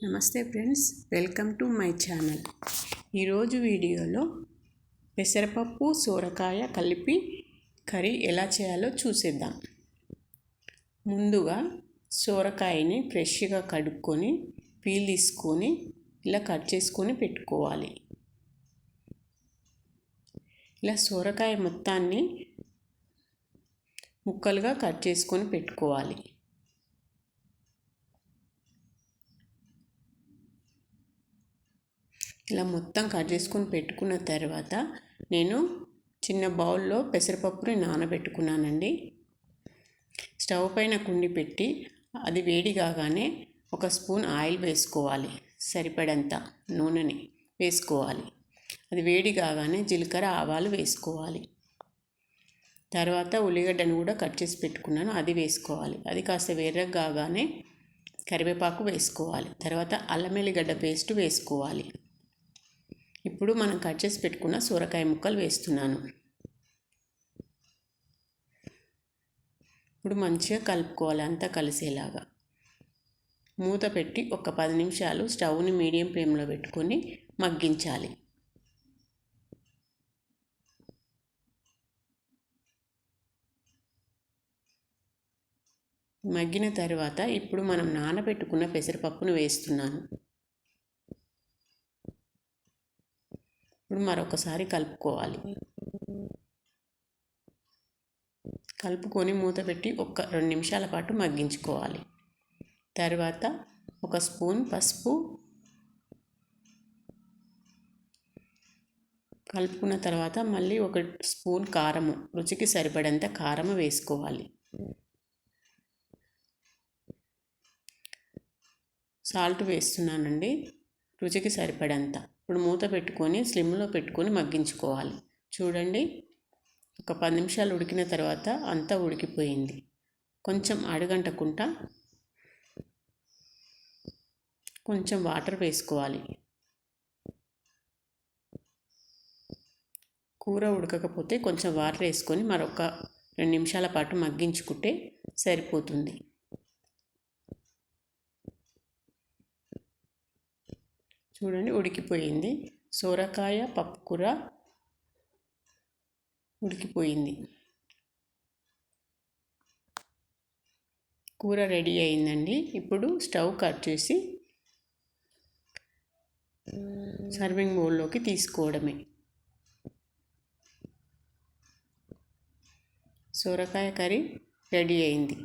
నమస్తే friends, welcome to my channel. ఈరోజు వీడియోలో పెసరపప్పు సోరకాయ కలిపి కర్రీ ఎలా చేయాలో చూసేద్దాం. ముందుగా సోరకాయని ఫ్రెష్గా కడుక్కొని పీల్ తీసుకొని ఇలా కట్ చేసుకొని పెట్టుకోవాలి. ఇలా సోరకాయ మొత్తాన్ని ముక్కలుగా కట్ చేసుకొని పెట్టుకోవాలి. ఇలా మొత్తం కట్ చేసుకొని పెట్టుకున్న తర్వాత నేను చిన్న బౌల్లో పెసరపప్పుని నానబెట్టుకున్నానండి. స్టవ్ పైన కుండి పెట్టి అది వేడి కాగానే 1 స్పూన్ ఆయిల్ వేసుకోవాలి. సరిపడంత నూనెని వేసుకోవాలి. అది వేడి కాగానే జీలకర్ర ఆవాలు వేసుకోవాలి. తర్వాత ఉల్లిగడ్డను కూడా కట్ చేసి పెట్టుకున్నాను, అది వేసుకోవాలి. అది కాస్త వేరగా కాగానే కరివేపాకు వేసుకోవాలి. తర్వాత అల్లం వెల్లిగడ్డ పేస్ట్ వేసుకోవాలి. ఇప్పుడు మనం కట్ చేసి పెట్టుకున్న సొరకాయ ముక్కలు వేస్తున్నాను. ఇప్పుడు మంచిగా కలుపుకోవాలి, అంతా కలిసేలాగా. మూత పెట్టి ఒక 10 నిమిషాలు స్టవ్ని మీడియం ఫ్లేమ్లో పెట్టుకొని మగ్గించాలి. మగ్గిన తర్వాత ఇప్పుడు మనం నానబెట్టుకున్న పెసరపప్పును వేస్తున్నాను. ఇప్పుడు మరొకసారి కలుపుకోవాలి. కలుపుకొని మూత పెట్టి ఒక 2 నిమిషాల పాటు మగ్గించుకోవాలి. తర్వాత 1 స్పూన్ పసుపు, కలుపుకున్న తర్వాత మళ్ళీ 1 స్పూన్ కారము, రుచికి సరిపడంత కారము వేసుకోవాలి. సాల్ట్ వేస్తున్నానండి, రుచికి సరిపడంత. ఇప్పుడు మూత పెట్టుకొని స్లిమ్లో పెట్టుకొని మగ్గించుకోవాలి. చూడండి, ఒక 10 నిమిషాలు ఉడికిన తర్వాత అంతా ఉడికిపోయింది. కొంచెం అడుగంటకుండా కొంచెం వాటర్ వేసుకోవాలి. కూర ఉడకకపోతే కొంచెం వాటర్ వేసుకొని మరొక 2 నిమిషాల పాటు మగ్గించుకుంటే సరిపోతుంది. చూడండి, ఉడికిపోయింది. సోరకాయ పప్పు కూర ఉడికిపోయింది. కూర రెడీ అయిందండి. ఇప్పుడు స్టవ్ కట్ చేసి సర్వింగ్ బౌల్లోకి తీసుకోవడమే. సోరకాయ కర్రీ రెడీ అయింది.